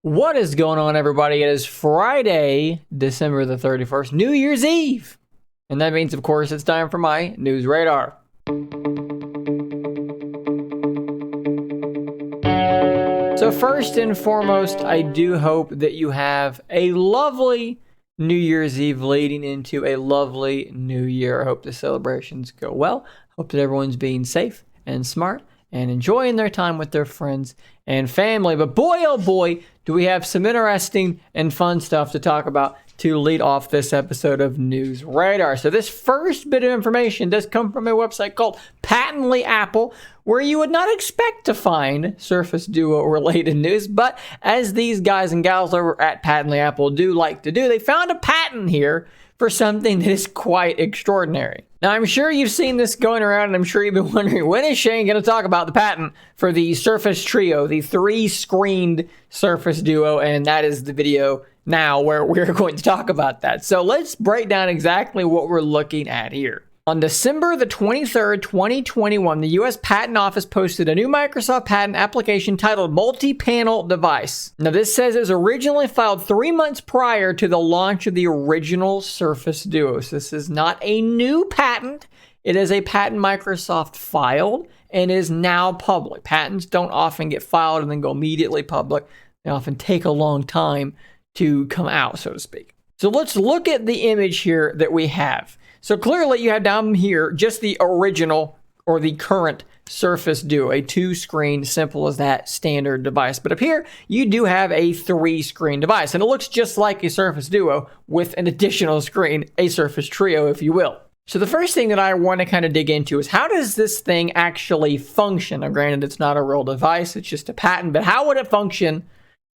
What is going on, everybody? It is Friday, December the 31st, New Year's Eve. And that means, of course, it's time for my News Radar. So first and foremost, I do hope that you have a lovely New Year's Eve leading into a lovely New Year. I hope the celebrations go well. Hope that everyone's being safe and smart and enjoying their time with their friends and family. But boy, oh boy, do we have some interesting and fun stuff to talk about to lead off this episode of News Radar. So this first bit of information does come from a website called Patently Apple, where you would not expect to find Surface Duo related news, but as these guys and gals over at Patently Apple do like to do, they found a patent here for something that is quite extraordinary. Now, I'm sure you've seen this going around, and I'm sure you've been wondering, when is Shane going to talk about the patent for the Surface Trio, the 3-screened Surface Duo? And that is the video now where we're going to talk about that. So let's break down exactly what we're looking at here. On December the 23rd, 2021, the U.S. Patent Office posted a new Microsoft patent application titled Multi-Panel Device. Now, this says it was originally filed 3 months prior to the launch of the original Surface Duo. So this is not a new patent. It is a patent Microsoft filed and is now public. Patents don't often get filed and then go immediately public. They often take a long time to come out, so to speak. So let's look at the image here that we have. So clearly you have down here just the original or the current Surface Duo, a 2-screen, simple as that, standard device. But up here, you do have a 3-screen device, and it looks just like a Surface Duo with an additional screen, a Surface Trio, if you will. So the first thing that I want to kind of dig into is, how does this thing actually function? Now, granted, it's not a real device, it's just a patent, but how would it function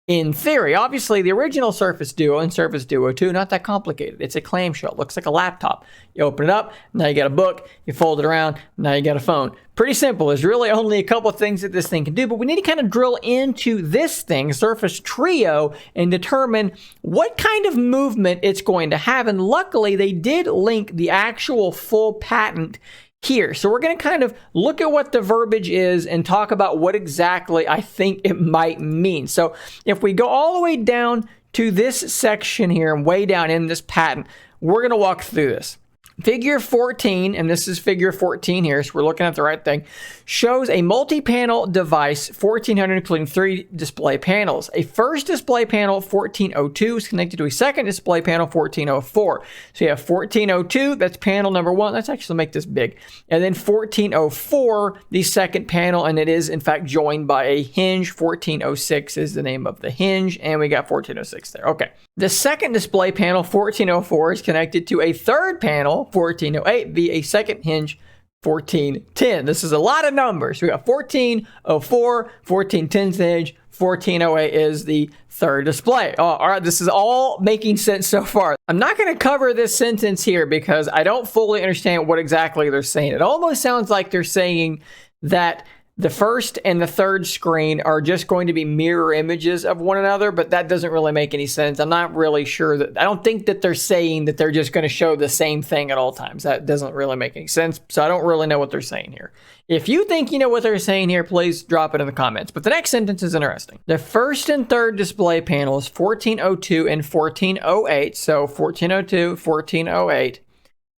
in theory? Obviously, the original Surface Duo and Surface Duo 2, not that complicated. It's a clamshell. It looks like a laptop. You open it up, now you got a book, you fold it around, now you got a phone. Pretty simple. There's really only a couple of things that this thing can do, but we need to kind of drill into this thing, Surface Trio, and determine what kind of movement it's going to have. And luckily, they did link the actual full patent here. So we're going to kind of look at what the verbiage is and talk about what exactly I think it might mean. So if we go all the way down to this section here and way down in this patent, we're going to walk through this. Figure 14, and this is figure 14 here, so we're looking at the right thing, shows a multi-panel device, 1400, including 3 display panels. A first display panel, 1402, is connected to a second display panel, 1404. So you have 1402, that's panel number 1. Let's actually make this big. And then 1404, the second panel, and it is, in fact, joined by a hinge. 1406 is the name of the hinge, and we got 1406 there. Okay. The second display panel, 1404, is connected to a third panel, 1408, via a second hinge, 1410. This is a lot of numbers. We got 1404, 1410 is the hinge, 1408 is the third display. Oh, all right, this is all making sense so far. I'm not going to cover this sentence here because I don't fully understand what exactly they're saying. It almost sounds like they're saying that the first and the third screen are just going to be mirror images of one another, but that doesn't really make any sense. I'm not really sure that, I don't think that they're saying that they're just going to show the same thing at all times. That doesn't really make any sense. So I don't really know what they're saying here. If you think you know what they're saying here, please drop it in the comments. But the next sentence is interesting. The first and third display panels, 1402 and 1408, so 1402, 1408,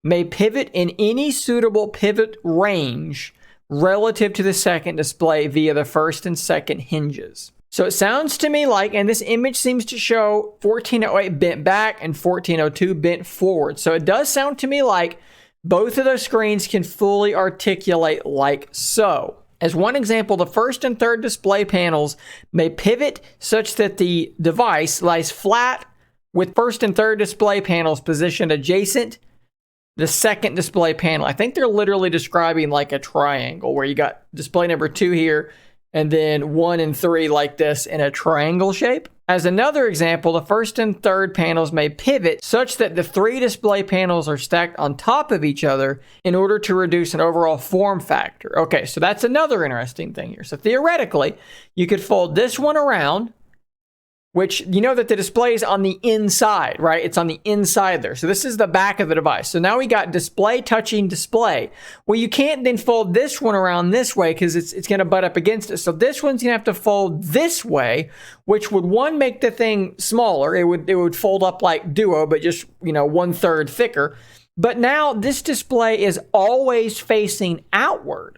may pivot in any suitable pivot range relative to the second display via the first and second hinges. So it sounds to me like, and this image seems to show 1408 bent back and 1402 bent forward. So it does sound to me like both of those screens can fully articulate like so. As one example, the first and third display panels may pivot such that the device lies flat with first and third display panels positioned adjacent the second display panel. I think they're literally describing like a triangle where you got display number 2 here and then 1 and 3 like this in a triangle shape. As another example, the first and third panels may pivot such that the 3 display panels are stacked on top of each other in order to reduce an overall form factor. Okay, so that's another interesting thing here. So theoretically, you could fold this one around which you know that the display is on the inside, right? It's on the inside there. So this is the back of the device. So now we got display touching display. Well, you can't then fold this one around this way because it's going to butt up against it. So this one's going to have to fold this way, which would, one, make the thing smaller. It would fold up like Duo, but just, 1/3 thicker. But now this display is always facing outward,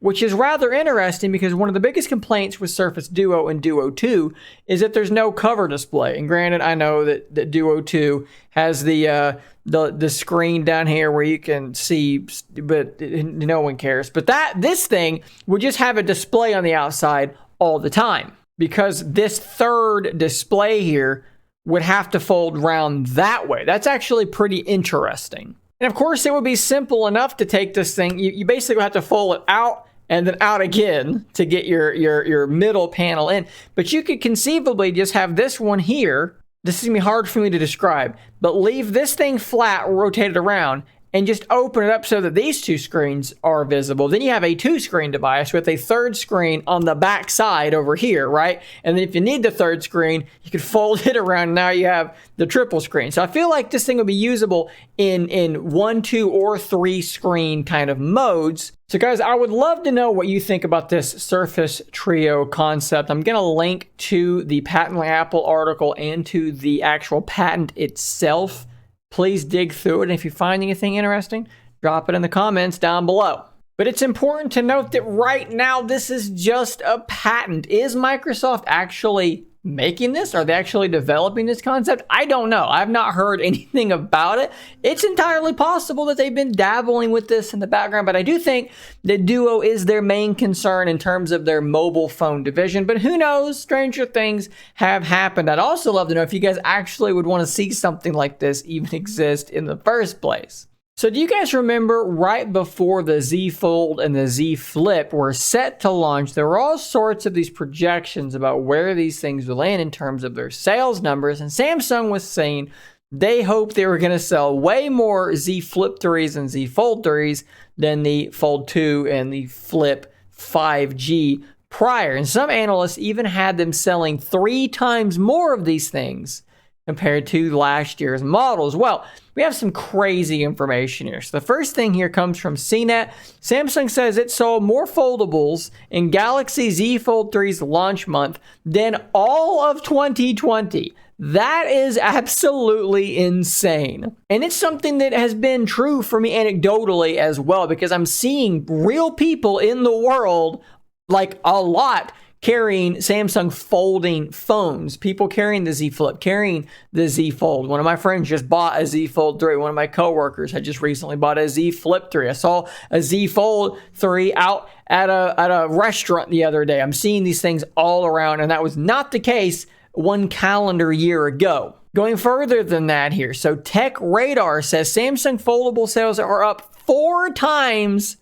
which is rather interesting because one of the biggest complaints with Surface Duo and Duo 2 is that there's no cover display. And granted, I know that Duo 2 has the screen down here where you can see, but no one cares. But this thing would just have a display on the outside all the time, because this third display here would have to fold round that way. That's actually pretty interesting. And of course, it would be simple enough to take this thing. You basically have to fold it out and then out again to get your middle panel in. But you could conceivably just have this one here. This is going to be hard for me to describe, but leave this thing flat, rotate it around, and just open it up so that these two screens are visible. Then you have a 2-screen device with a third screen on the back side over here, right? And then if you need the third screen, you could fold it around, and now you have the triple screen. So I feel like this thing will be usable in 1, 2, or 3 screen kind of modes. So guys, I would love to know what you think about this Surface Trio concept. I'm going to link to the Patently Apple article and to the actual patent itself. Please dig through it, and if you find anything interesting, drop it in the comments down below. But it's important to note that right now, this is just a patent. Is Microsoft actually making this? Are they actually developing this concept? I don't know. I've not heard anything about it. It's entirely possible that they've been dabbling with this in the background, but I do think that Duo is their main concern in terms of their mobile phone division. But who knows? Stranger things have happened. I'd also love to know if you guys actually would want to see something like this even exist in the first place. So do you guys remember right before the Z Fold and the Z Flip were set to launch, there were all sorts of these projections about where these things would land in terms of their sales numbers, and Samsung was saying they hoped they were going to sell way more Z Flip 3s and Z Fold 3s than the Fold 2 and the Flip 5G prior. And some analysts even had them selling 3 times more of these things compared to last year's models. Well, we have some crazy information here. So the first thing here comes from CNET. Samsung says it sold more foldables in Galaxy Z Fold 3's launch month than all of 2020. That is absolutely insane. And it's something that has been true for me anecdotally as well, because I'm seeing real people in the world, like a lot, carrying Samsung folding phones. People carrying the Z Flip, carrying the Z Fold. One of my friends just bought a Z Fold 3. One of my coworkers had just recently bought a Z Flip 3. I saw a Z Fold 3 out at a restaurant the other day. I'm seeing these things all around, and that was not the case 1 calendar year ago. Going further than that here, so Tech Radar says Samsung foldable sales are up 4 times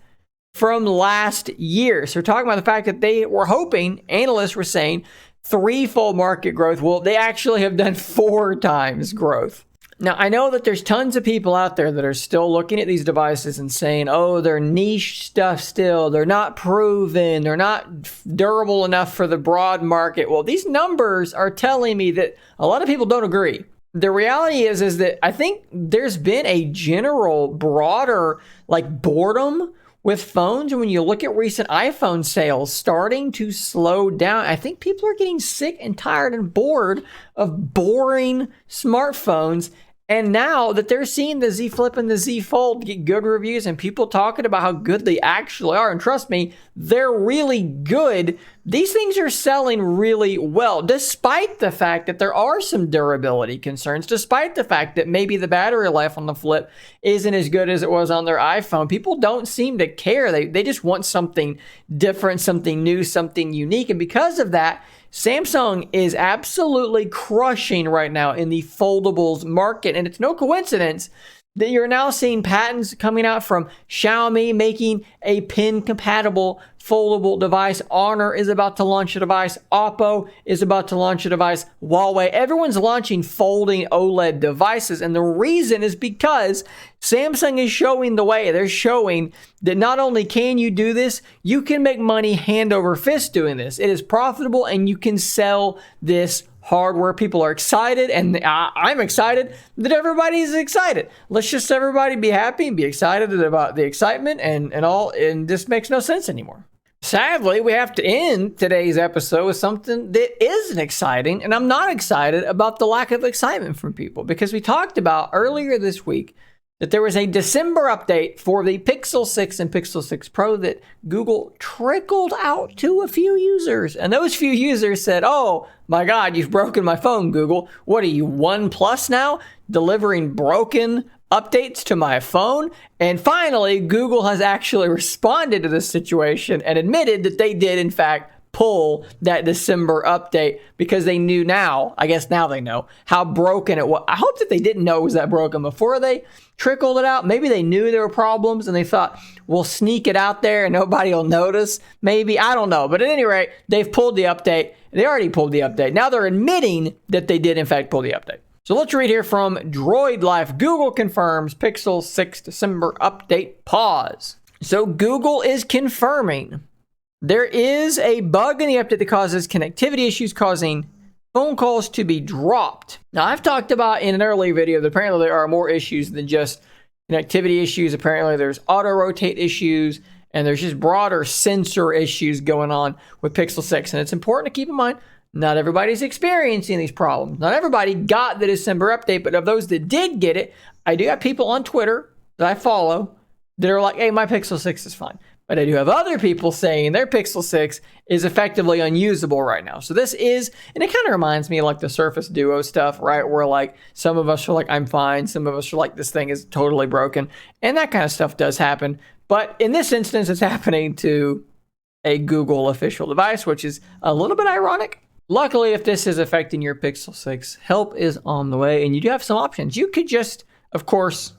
from last year. So we're talking about the fact that they were hoping, analysts were saying, 3-fold market growth. Well, they actually have done 4 times growth. Now, I know that there's tons of people out there that are still looking at these devices and saying, oh, they're niche stuff still. They're not proven. They're not durable enough for the broad market. Well, these numbers are telling me that a lot of people don't agree. The reality is that I think there's been a general broader boredom with phones. And when you look at recent iPhone sales starting to slow down, I think people are getting sick and tired and bored of boring smartphones. And now that they're seeing the Z Flip and the Z Fold get good reviews and people talking about how good they actually are, and trust me, they're really good, these things are selling really well, despite the fact that there are some durability concerns, despite the fact that maybe the battery life on the Flip isn't as good as it was on their iPhone. People don't seem to care. They just want something different, something new, something unique. And because of that, Samsung is absolutely crushing right now in the foldables market. And it's no coincidence that you're now seeing patents coming out from Xiaomi making a pin-compatible foldable device. Honor is about to launch a device. Oppo is about to launch a device. Huawei, everyone's launching folding OLED devices. And the reason is because Samsung is showing the way. They're showing that not only can you do this, you can make money hand over fist doing this. It is profitable and you can sell this hardware. People are excited, and I'm excited that everybody's excited. Let's just everybody be happy and be excited about the excitement and all, and this makes no sense anymore. Sadly, we have to end today's episode with something that isn't exciting, and I'm not excited about the lack of excitement from people, because we talked about earlier this week that there was a December update for the Pixel 6 and Pixel 6 Pro that Google trickled out to a few users. And those few users said, oh my God, you've broken my phone, Google. What are you, OnePlus now? Delivering broken updates to my phone? And finally, Google has actually responded to this situation and admitted that they did, in fact, pull that December update because they knew now, I guess now they know, how broken it was. I hope that they didn't know it was that broken before they trickled it out. Maybe they knew there were problems and they thought, we'll sneak it out there and nobody will notice. Maybe, I don't know. But at any rate, they've pulled the update. They already pulled the update. Now they're admitting that they did, in fact, pull the update. So let's read here from Droid Life. Google confirms Pixel 6 December update pause. So Google is confirming there is a bug in the update that causes connectivity issues, causing phone calls to be dropped. Now, I've talked about in an earlier video that apparently there are more issues than just connectivity issues. Apparently, there's auto-rotate issues, and there's just broader sensor issues going on with Pixel 6. And it's important to keep in mind, not everybody's experiencing these problems. Not everybody got the December update, but of those that did get it, I do have people on Twitter that I follow that are like, hey, my Pixel 6 is fine. But I do have other people saying their Pixel 6 is effectively unusable right now. So this is, and it kind of reminds me of like the Surface Duo stuff, right? Where like some of us are like, I'm fine. Some of us are like, this thing is totally broken. And that kind of stuff does happen. But in this instance, it's happening to a Google official device, which is a little bit ironic. Luckily, if this is affecting your Pixel 6, help is on the way. And you do have some options. You could just, of course,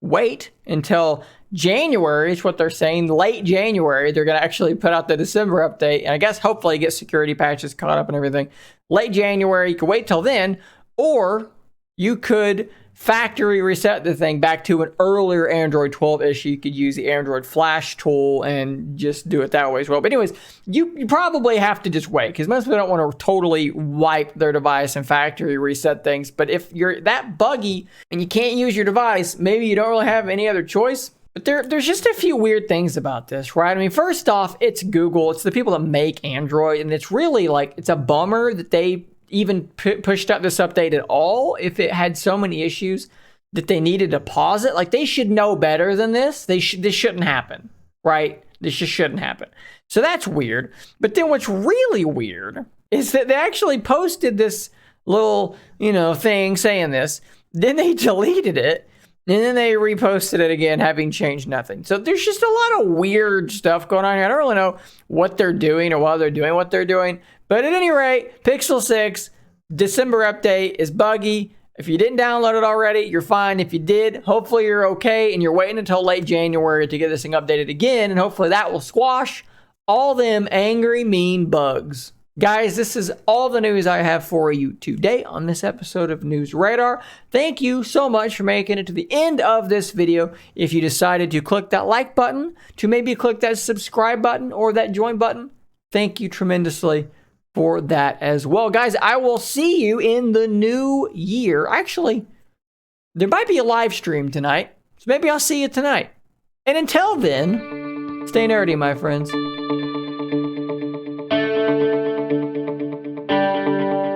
wait until January is what they're saying. Late January, they're going to actually put out the December update. And I guess hopefully get security patches caught up and everything. Late January, you could wait till then. Or you could factory reset the thing back to an earlier Android 12 issue. You could use the Android Flash tool and just do it that way as well. But anyways, you probably have to just wait because most people don't want to totally wipe their device and factory reset things. But if you're that buggy and you can't use your device, maybe you don't really have any other choice. But there's just a few weird things about this, right? I mean, first off, it's Google. It's the people that make Android. And it's really like, it's a bummer that they even pushed out this update at all if it had so many issues that they needed to pause it. Like, they should know better than this. This shouldn't happen, right? This just shouldn't happen. So that's weird. But then what's really weird is that they actually posted this little, thing saying this. Then they deleted it. And then they reposted it again, having changed nothing. So there's just a lot of weird stuff going on here. I don't really know what they're doing or why they're doing what they're doing. But at any rate, Pixel 6 December update is buggy. If you didn't download it already, you're fine. If you did, hopefully you're okay. And you're waiting until late January to get this thing updated again. And hopefully that will squash all them angry, mean bugs. Guys, this is all the news I have for you today on this episode of News Radar. Thank you so much for making it to the end of this video. If you decided to click that like button, to maybe click that subscribe button or that join button, thank you tremendously for that as well. Guys, I will see you in the new year. Actually, there might be a live stream tonight, so maybe I'll see you tonight. And until then, stay nerdy, my friends.